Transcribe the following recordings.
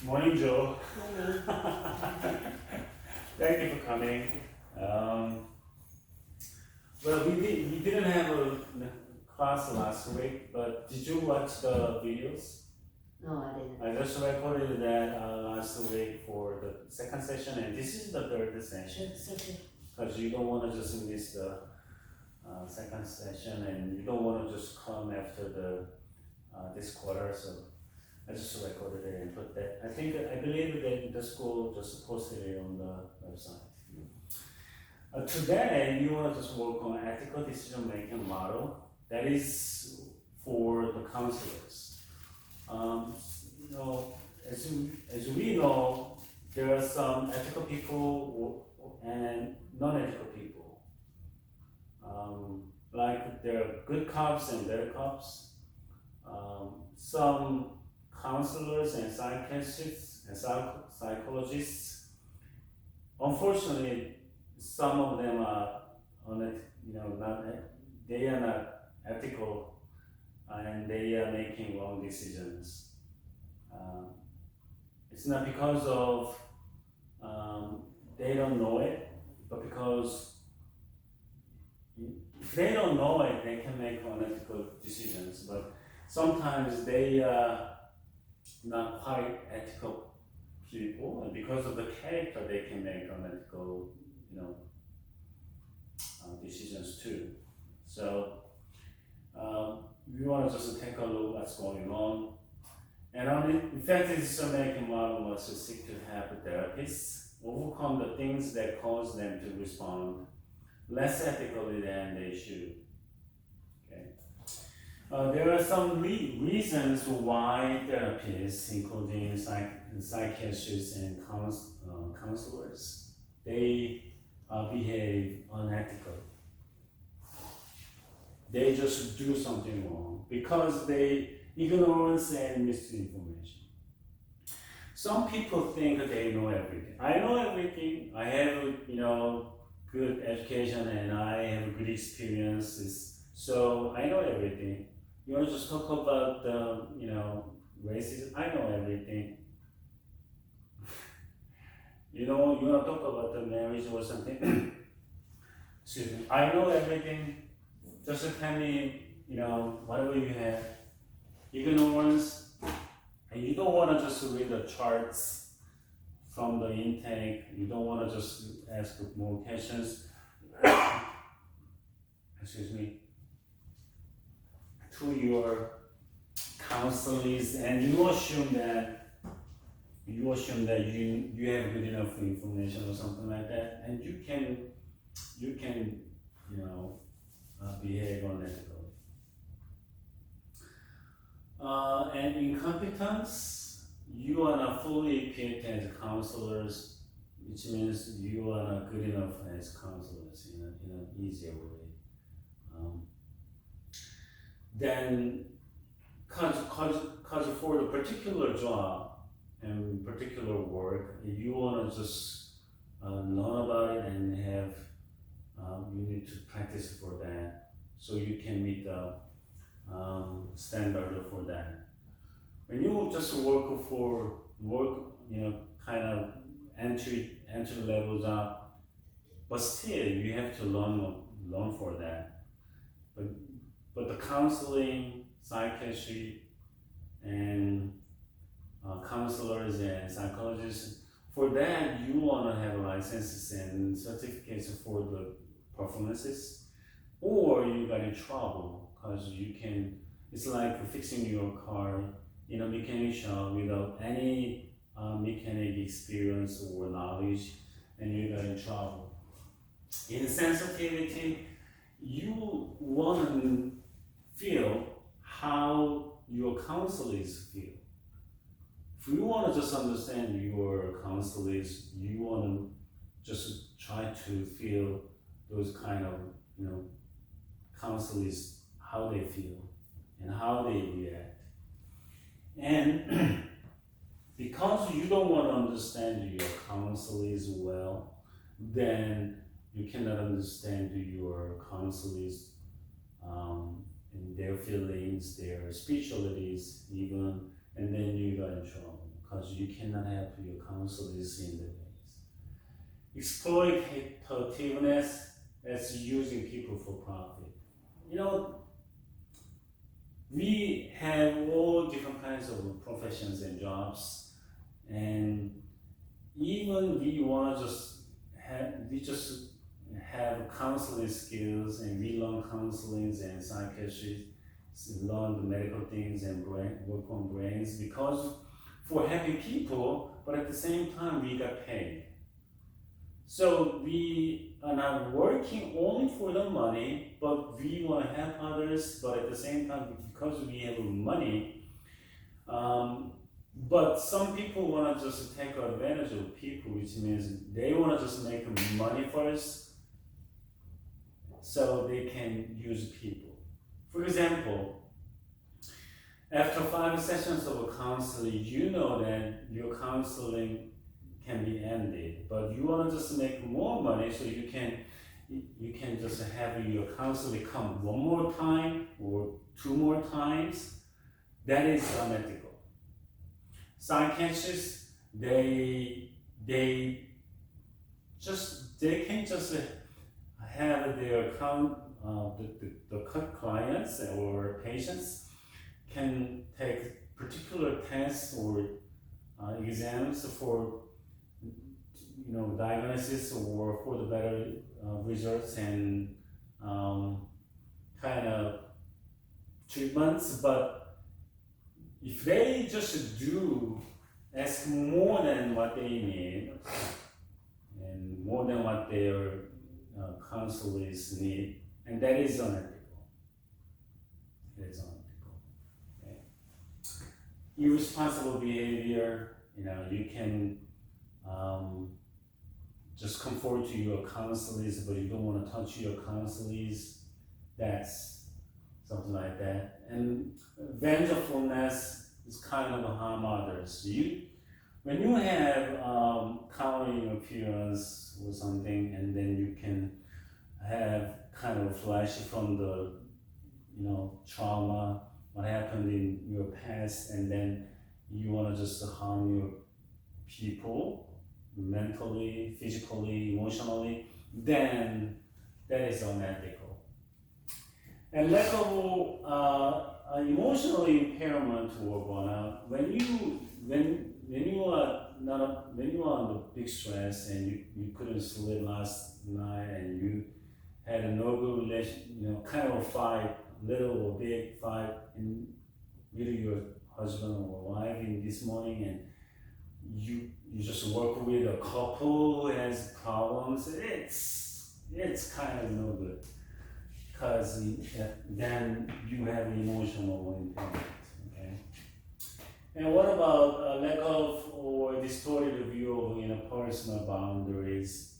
Morning, Joe. Morning. Thank you for coming. Well, we didn't have a class last week, but did you watch the videos? No, I didn't. I just recorded that last week for the second session, and this is the third session. Because you don't want to just miss the second session, and you don't want to just come after the this quarter. So I just recorded it and put that. I believe that the school just posted it on the website. Today, you want to just work on ethical decision making model. That is for the counselors. You know, as we know, there are some ethical people and non-ethical people. Like there are good cops and bad cops. Some counselors and psychiatrists and psychologists, unfortunately, some of them are they are not ethical and they are making wrong decisions. It's not because of they don't know it, but because if they don't know it, they can make unethical decisions. But sometimes they are not quite ethical people, and because of the character, they can make unethical, decisions too. So we want to just take a look what's going on. And on effective decision-making model was to seek to help therapists overcome the things that cause them to respond less ethically than they should. Okay. There are some reasons why therapists, including psychiatrists and counselors, they behave unethically. They just do something wrong because they ignorance and misinformation. Some people think they know everything. I know everything. I have good education and I have good experiences, so I know everything. You want to just talk about racism? I know everything. You want to talk about the marriage or something? Excuse me. I know everything. Just tell me, whatever you have. Ignorance, and you don't want to just read the charts from the intake. You don't want to just ask more questions. Excuse me. To your counselors, and you assume that you have good enough information or something like that, and you can behave unethically. And incompetence, you are not fully equipped as counselors, which means you are not good enough as counselors in an easier way. Then, cause for the particular job and particular work, you want to just learn about it and have you need to practice for that, so you can meet the standard for that. When you just kind of entry level job, but still you have to learn for that. But the counseling, psychiatry, and counselors and psychologists, for that you want to have licenses and certificates for the performances, or you got in trouble because it's like fixing your car in a mechanic shop without any mechanic experience or knowledge, and you got in trouble. In sensitivity, you want to feel how your counselors feel. If you want to just understand your counselors, you want to just try to feel those kind of counselors, how they feel and how they react. And because you don't want to understand your counselors well, then you cannot understand your counselors and their feelings, their spiritualities even, and then you got in trouble. because you cannot help your counselors in the ways. Exploitativeness, that's using people for profit. We have all different kinds of professions and jobs, and even we just have counseling skills, and we learn counseling and psychiatry, learn the medical things and work on brains because for happy people, but at the same time we got paid. So we are not working only for the money, but we want to help others, but at the same time, because we have money, but some people want to just take advantage of people, which means they want to just make money first so they can use people. For example, after 5 sessions of counseling, you know that your counseling can be ended, but you want to just make more money so you can just have your counselor come one more time or 2 more times. That is unethical. Psychiatrists, they can just have their the clients or patients can take particular tests or exams for diagnosis or for the better results and kind of treatments, but if they just ask more than what they need and more than what their counselors need, and that is unethical. It is unethical. Okay? Irresponsible behavior, you can just come forward to your counselors, but you don't want to touch your counselors. That's something like that. And vengefulness is kind of harm others. When you have cowering appearance or something, and then you can have kind of flash from the trauma, what happened in your past, and then you want to just harm your people mentally, physically, emotionally, then that is unethical. And lack of emotional impairment or burnout, when you are under big stress and you couldn't sleep last night and you had a no good relation, kind of a fight, little or big fight with your husband or wife in this morning, and you just work with a couple who has problems, it's kind of no good, because then you have emotional impairment. Okay. And what about lack of or distorted view of personal boundaries?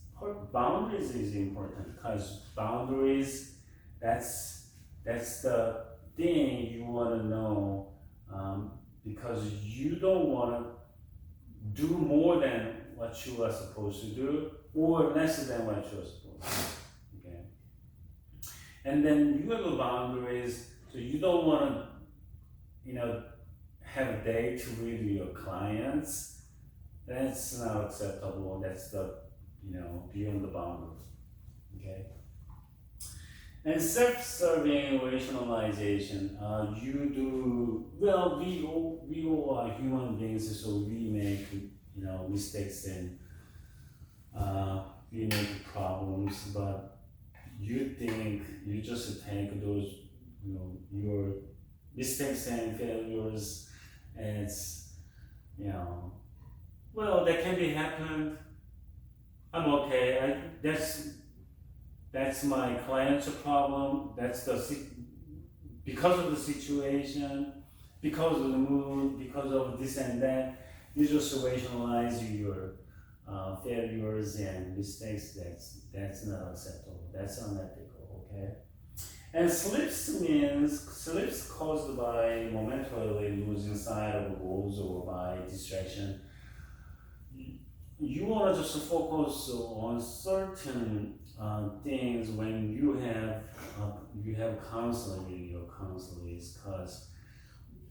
Boundaries is important because boundaries, that's the thing you want to know, because you don't want to do more than what you are supposed to do or less than what you are supposed to do. Okay. And then you have boundaries, so you don't want to have a date with your clients. That's not acceptable. That's the beyond the boundary. Okay. And self-serving rationalization. We all are human beings, so we make mistakes and we make problems. But you think you just take those your mistakes and failures as that can be happened. I'm okay. That's my client's problem. That's because of the situation, because of the mood, because of this and that. You just rationalize your failures and mistakes. That's not acceptable. That's unethical. Okay. And slips caused by momentarily losing sight of goals or by distraction. You want to just focus on certain things when you have counseling with your counselors, because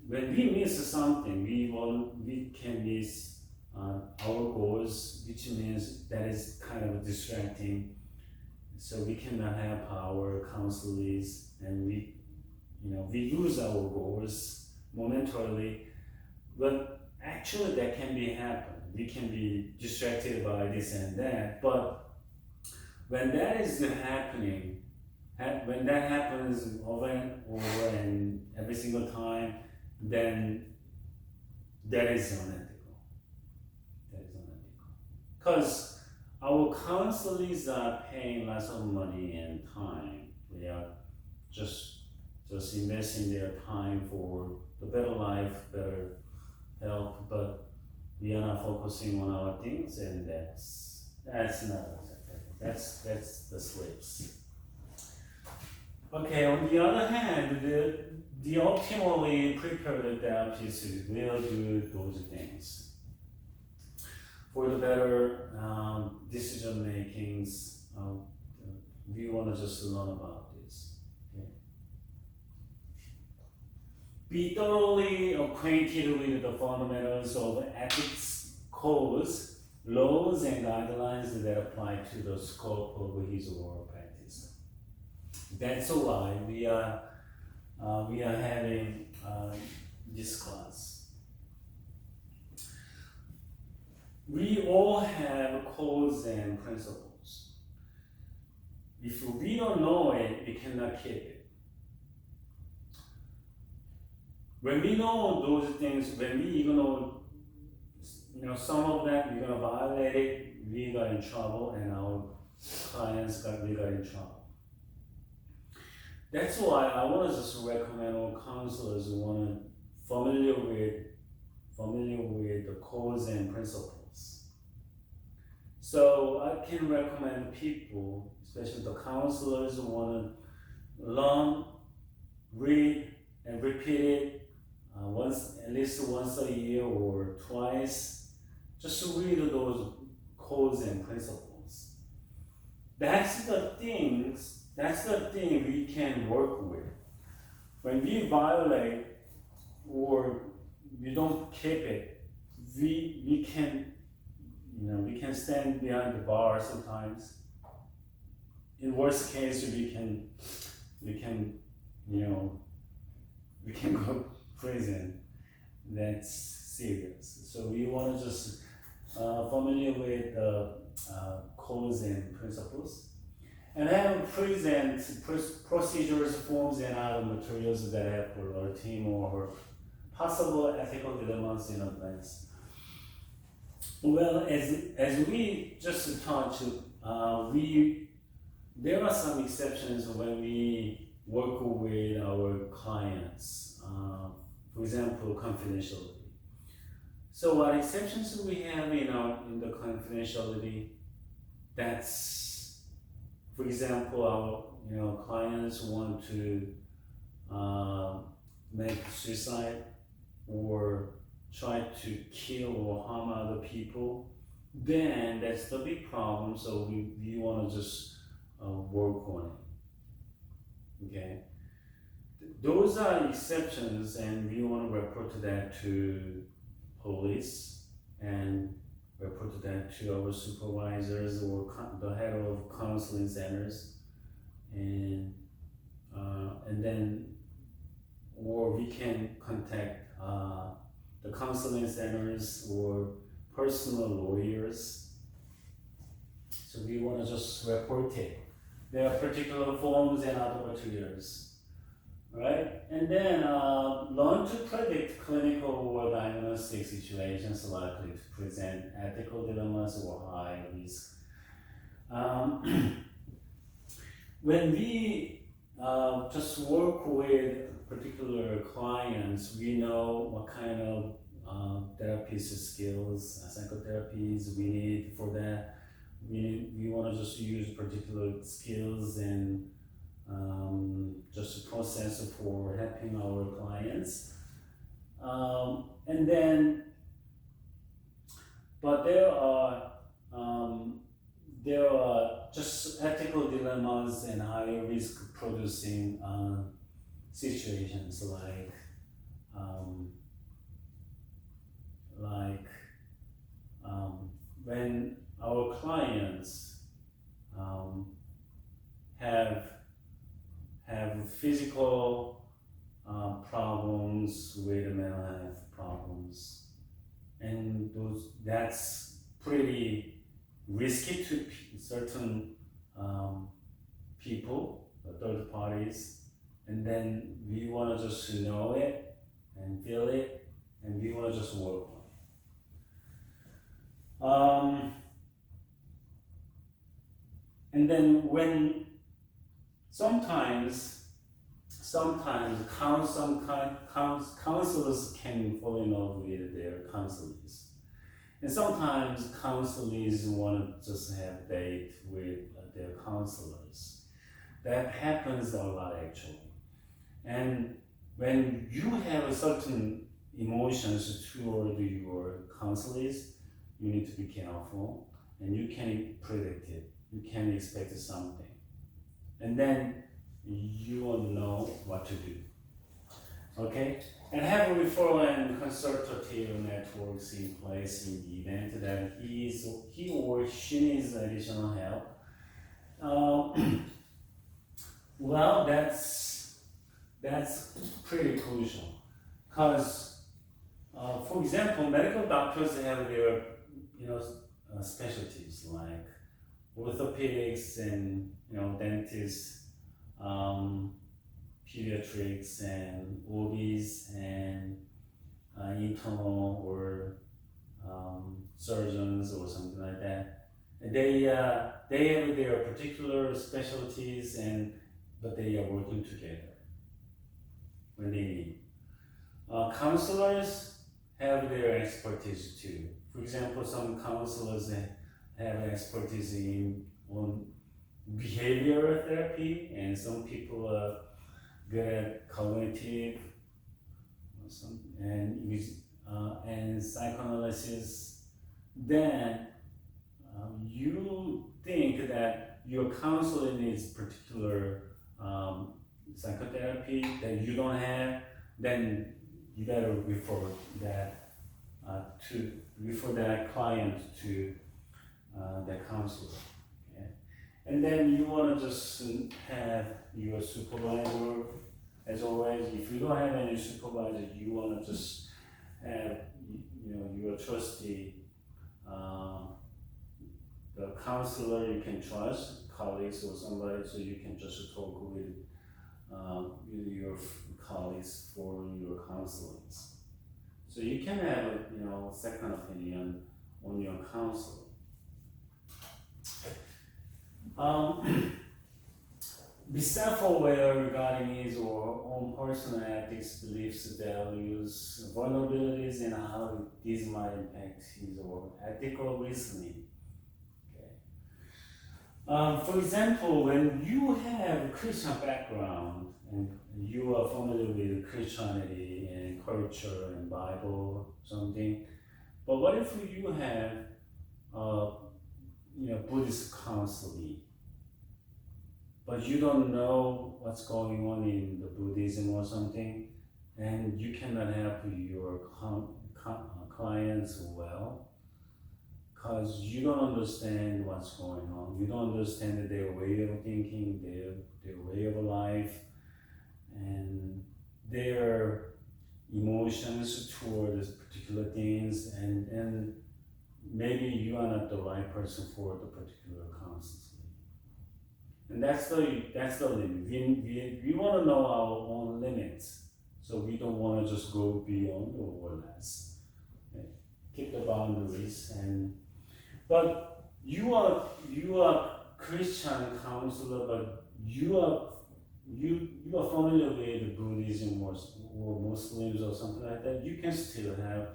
when we miss something, we can miss our goals, which means that is kind of distracting. So we cannot help our counselees, and we lose our goals momentarily. But actually, that can be happen. We can be distracted by this and that. But when that is happening, when that happens over and over and every single time, then that is unethical. That is unethical. Because our counselees are paying lots of money and time. They are just investing their time for the better life, better health, but we are not focusing on our things, and that's not acceptable. That's the slips. Okay, on the other hand, the optimally prepared therapists will do those things for the better decision makings. We want to just learn about this. Okay? Be thoroughly acquainted with the fundamentals of ethics codes, laws, and guidelines that apply to the scope of his or her practice. That's why we are having this class. We all have codes and principles. If we don't know it, we cannot keep it. When we know those things, when we ignore, some of them, we're gonna violate it, we got in trouble, and our clients got in trouble. That's why I want to just recommend all counselors who want to familiar with the codes and principles. So I can recommend people, especially the counselors who want to learn, read, and repeat it at least once a year or twice, just to read those codes and principles. That's the thing we can work with. When we violate or we don't keep it, we can stand behind the bar sometimes. In worst case, we can go to prison. That's serious. So we want to just familiar with the codes and principles, and then present procedures, forms, and other materials that help our team or possible ethical dilemmas in advance. Well, as we just touched, there are some exceptions when we work with our clients. For example, confidentiality. So what exceptions we have in the confidentiality? That's, for example, our clients want to make suicide or try to kill or harm other people, then that's the big problem. So we want to just work on it. Okay. Those are exceptions, and we want to report to that to police and report to that to our supervisors or the head of counseling centers, and then, or we can contact the counseling centers or personal lawyers. So we want to just report it. There are particular forms and other materials. Right? And then learn to predict clinical or diagnostic situations likely to present ethical dilemmas or high risk. When we just work with particular clients, we know what kind of therapist skills, psychotherapies we need for that. We want to just use particular skills and just a process for helping our clients. And then, but there are just ethical dilemmas and high risk producing situations, like um, like when our clients have physical problems with mental health problems, and that's pretty risky to certain people, third parties, and then we want to just know it and feel it, and we want to just work on it. And then when sometimes counselors can fall in love with their counselors, and sometimes counselors want to just have date with their counselors. That happens a lot actually. And when you have a certain emotions toward your counselors, you need to be careful, and you can predict it. You can expect something, and then you will know what to do. Okay? And have a referral and consultative networks in place in the event that he or she needs additional help. Well, that's pretty crucial, because for example, medical doctors have their specialties like orthopedics and dentists, pediatrics and OBs and internal or surgeons or something like that. And they have their particular specialties, but they are working together when they need. Counselors have their expertise too. For example, some counselors have expertise on behavioral therapy, and some people are good at cognitive and psychoanalysis. Then you think that your counselor needs particular psychotherapy that you don't have, then you better refer that client to that counselor. Okay? And then you want to just have your supervisor, as always. If you don't have any supervisor, you want to just have your trusty, the counselor you can trust, colleagues or somebody, so you can just talk with your colleagues for your counselings. So you can have a second opinion on your counselor. Be self-aware regarding his or own personal ethics, beliefs, values, vulnerabilities, and how these might impact his or ethical reasoning. Okay. For example, when you have a Christian background and you are familiar with Christianity and culture and Bible, something, but what if you have Buddhist counseling, but you don't know what's going on in the Buddhism or something, and you cannot help your clients well, because you don't understand what's going on. You don't understand their way of thinking, their way of life, and their emotions towards particular things, and maybe you are not the right person for the particular counseling. And that's the limit. We want to know our own limits, so we don't want to just go beyond or less. Okay. Keep the boundaries, but you are Christian counselor, but you are familiar with Buddhism or Muslims or something like that. You can still have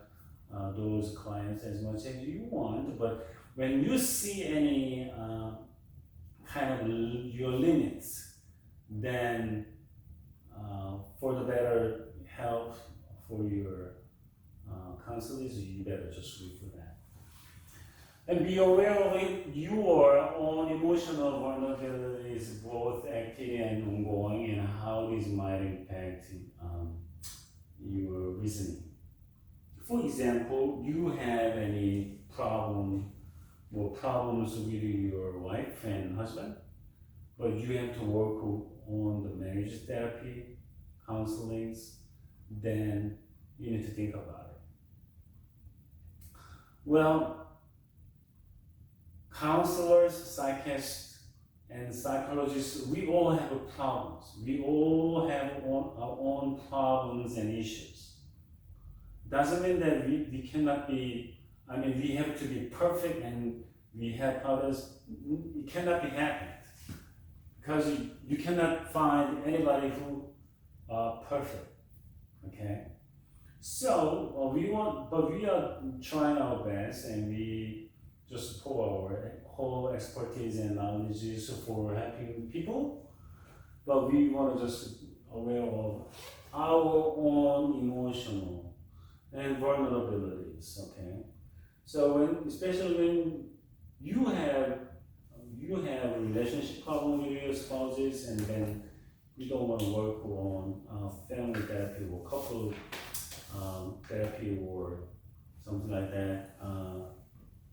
those clients as much as you want, but when you see any kind of your limits, then for the better help for your counselors, you better just read for that. And be aware of your own emotional vulnerabilities, both active and ongoing, and how these might impact your reasoning. For example, you have any problem or problems with your wife and husband, but you have to work on the marriage therapy, counselings, then you need to think about it. Well, counselors, psychiatrists, and psychologists, we all have problems. We all have our own problems and issues. Doesn't mean that we cannot be, we have to be perfect and we help others. It cannot be happened. Because you cannot find anybody who are perfect, okay? So we are trying our best, and we just pour our whole expertise and knowledge for helping people. But we want to just aware of our own emotional and vulnerabilities, okay? So especially when you have a relationship problem with your spouses, and then you don't want to work on family therapy or couple therapy or something like that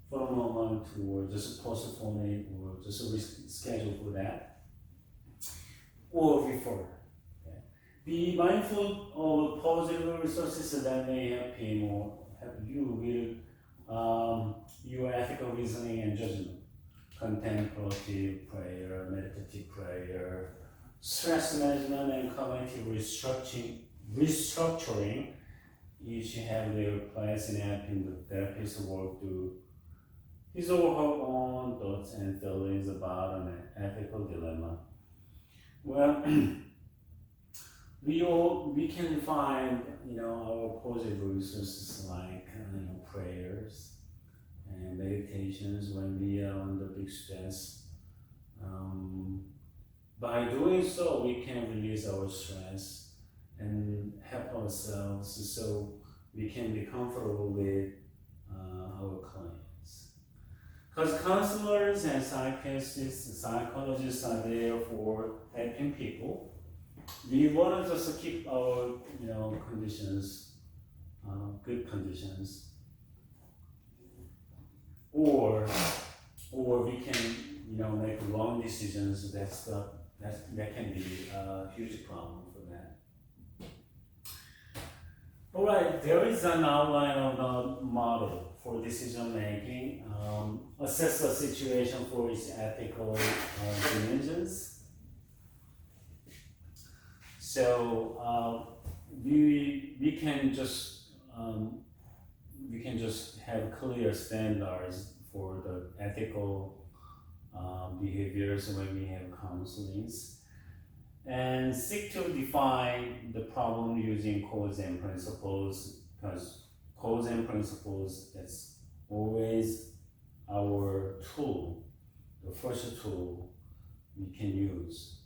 for a moment, or just postpone it, or just reschedule for that, or refer. Okay. Be mindful of positive resources that may help him or help you with your ethical reasoning and judgment. Contemplative prayer, meditative prayer, stress management, and cognitive restructuring each have their place in helping the therapist work through his or her own thoughts and feelings about an ethical dilemma. Well, we can find our positive resources like prayers and meditations when we are under big stress. By doing so, we can release our stress and help ourselves so we can be comfortable with our clients. Because counselors and psychologists are there for helping people. We want to just keep our conditions, good conditions. Or we can make wrong decisions. That can be a huge problem for that. All right, there is an outline of the model for decision making. Assess the situation for its ethical dimensions. So we can just have clear standards for the ethical behaviors when we have counselings, and seek to define the problem using cause and principles, because cause and principles, that's always our tool, the first tool we can use.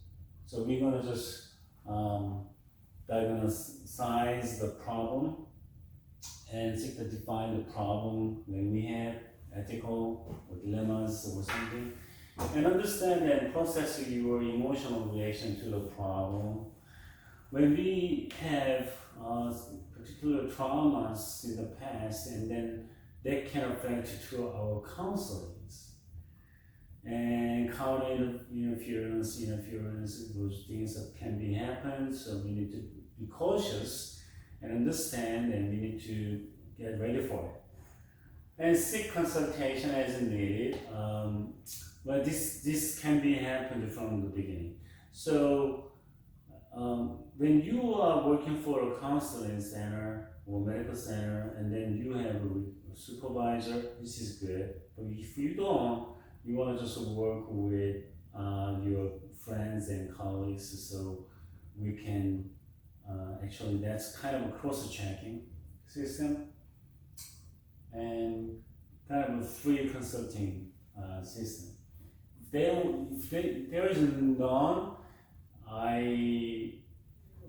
So we're going to just diagnose the problem and seek to define the problem when we have ethical or dilemmas or something, and understand and process your emotional reaction to the problem. When we have particular traumas in the past, and then that can affect to our counselings. And cognitive interference, those things that can be happen, so we need to be cautious and understand, and we need to get ready for it. And seek consultation as needed. But this can be happened from the beginning. So when you are working for a counseling center or medical center, and then you have a supervisor, this is good. But if you don't, you want to just work with your friends and colleagues, so we can actually, that's kind of a cross-checking system and kind of a free consulting system. If there is none, I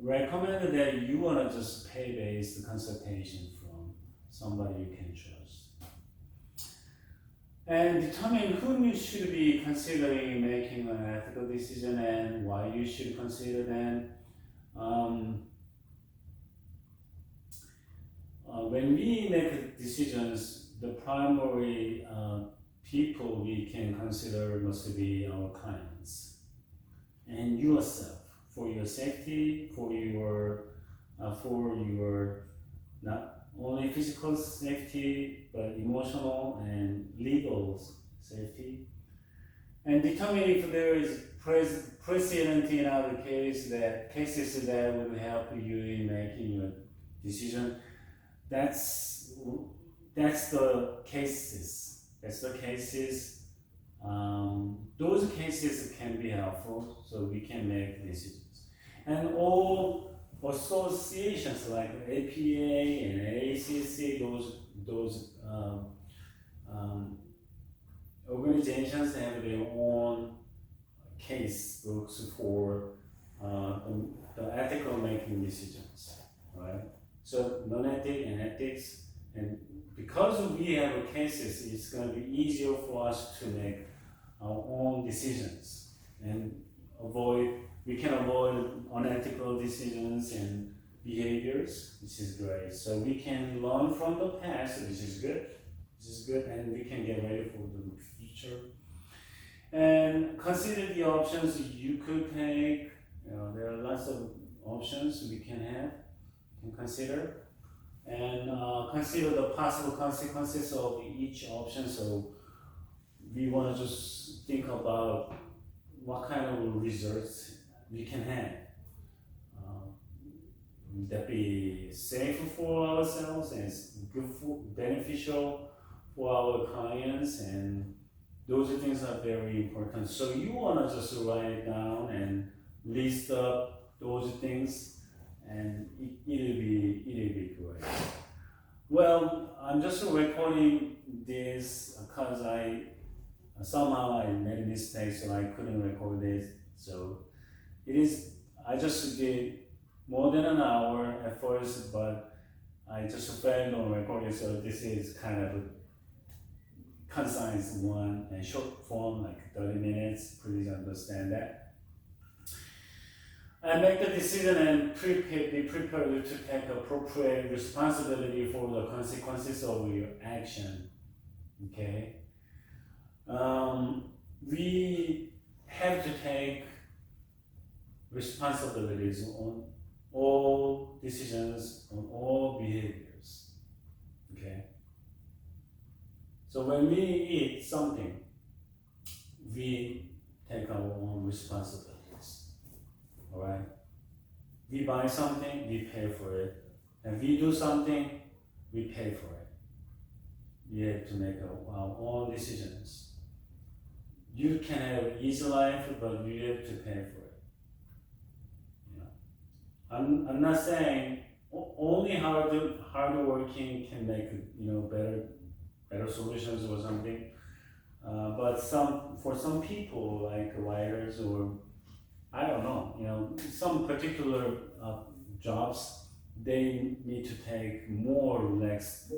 recommend that you want to just pay-based consultation from somebody you can trust. And determine whom you should be considering making an ethical decision and why you should consider them. when we make decisions, the primary people we can consider must be our clients and yourself, for your safety, for your not only physical safety but emotional and legal safety, and determine if there is precedent in other cases that will help you in making your decision. That's the cases. Those cases can be helpful, so we can make decisions. And all associations like APA and ACC, those organizations have their own case books for the ethical making decisions, right? So non-ethic and ethics, and because we have cases, it's going to be easier for us to make our own decisions and we can avoid unethical decisions and behaviors, which is great. So we can learn from the past, which is good, and we can get ready for the future. And consider the options you could take. There are lots of options we can have and consider. And consider the possible consequences of each option. So we want to just think about what kind of results we can have. Would that be safe for ourselves and beneficial for our clients? And those things are very important. So you want to just write it down and list up those things, and it'll be great. Well, I'm just recording this because somehow I made a mistake, so I couldn't record this. So I just did more than an hour at first, but I just failed on recording, so this is kind of a concise one and short form, like 30 minutes. Please understand that. And make the decision and be prepared to take appropriate responsibility for the consequences of your action. Okay? We have to take responsibilities on all decisions, on all behaviors. Okay? So when we eat something, we take our own responsibilities. Alright? We buy something, we pay for it. And we do something, we pay for it. We have to make our own decisions. You can have an easy life, but you have to pay for it. I'm not saying only hardworking can make better solutions or something. But for some people, like writers or I don't know, some particular jobs, they need to take more relaxed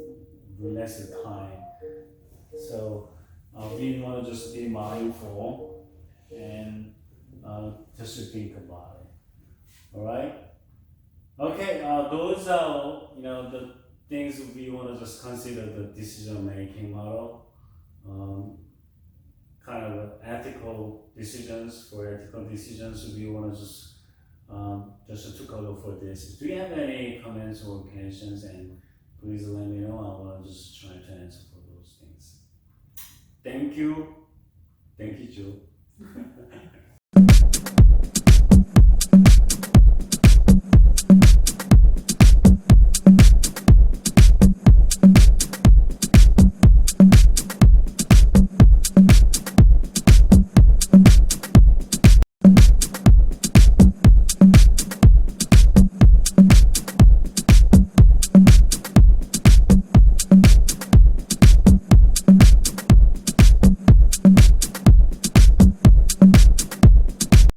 time. So we want to just be mindful and just to think about it. All right. Okay. Those are the things we want to just consider the decision-making model. Kind of ethical decisions. For ethical decisions, we want to just took a look for this. Do you have any comments or questions? And please let me know. I want to just try to answer for those things. Thank you, Joe.